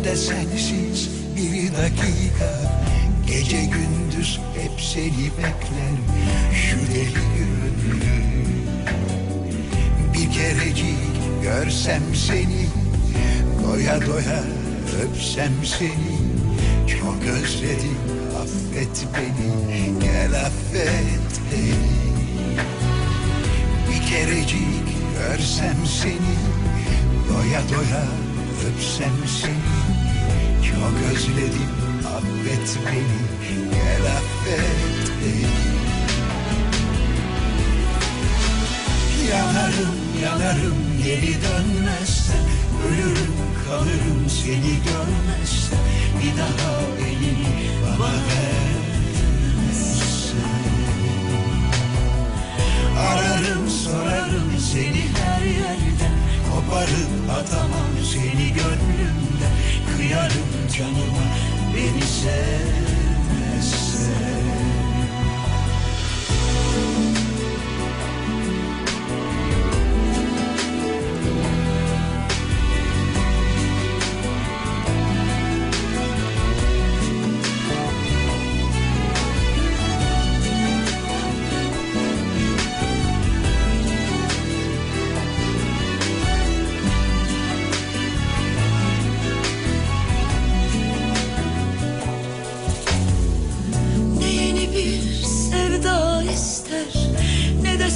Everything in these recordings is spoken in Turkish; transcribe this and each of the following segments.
de sensiz bir dakika. Gece gündüz hep seni bekler şu deli gönlüm. Bir kerecik görsem seni, doya doya öpsem seni. Çok özledim, affet beni, gel affet beni. Bir kerecik görsem seni, doya doya öpsem seni. Çok özledim, affet beni, gel affet beni. Yanarım yanarım geri dönmezsen, ölürüm kalırım seni görmezsen. Bir daha elini bana vermezsen. Ararım sorarım seni her yerden, koparıp atamam seni gönlümden. Kıyarım canıma beni sevmezsen.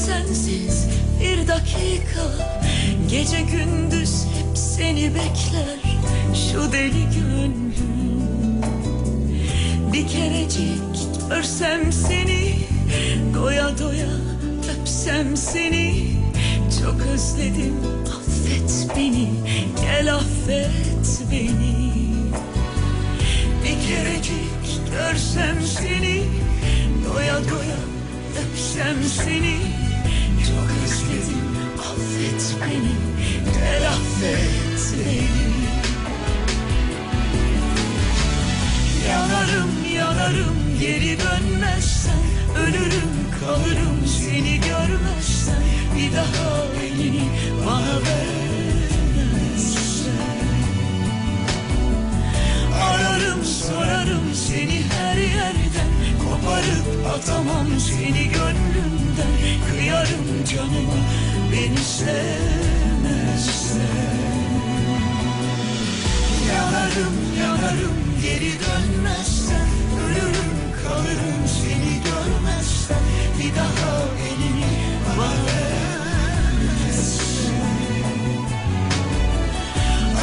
Sensiz bir dakika, gece gündüz hep seni bekler şu deli gönlüm. Bir kerecik görsem seni, doya doya öpsem seni. Çok özledim, affet beni, gel affet beni. Bir kerecik görsem seni, doya doya öpsem seni. Çok özledim, affet beni, gel affet beni. Yanarım yanarım geri dönmezsen, ölürüm kalırım seni görmezsen. Bir daha elini bana vermezsen. Ararım sorarım seni her yerden, koparıp atamam seni gönlümden. Kıyarım canıma beni sevmezsen. Yanarım yanarım geri dönmezsen, ölürüm kalırım seni görmezsen. Bir daha elini bana vermezsen.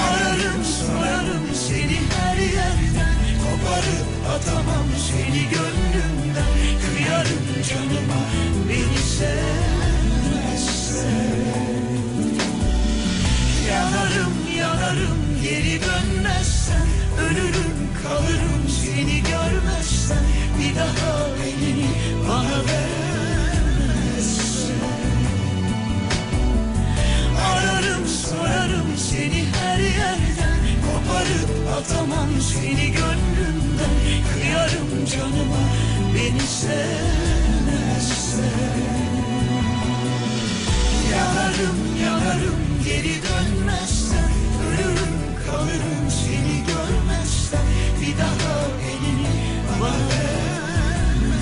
Ararım sorarım seni her yerden, koparıp atamam seni gönlümden. Kıyarım canıma beni sevmezsen. Yanarım yanarım geri dönmezsen, ölürüm kalırım seni görmezsen. Bir daha elini bana vermezsen. Ararım sorarım seni her yerden, koparıp atamam seni gönlümden. Kıyarım canıma beni sevmezsen. Yanarım yanarım geri dönmezsen, ölürüm kalırım seni görmezsen. Bir daha elini bana vermezsen.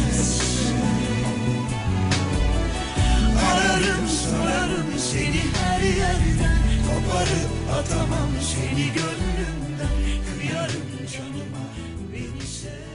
Ararım sorarım seni her yerden, koparıp atamam seni gönlümden. Kıyarım canıma beni sev.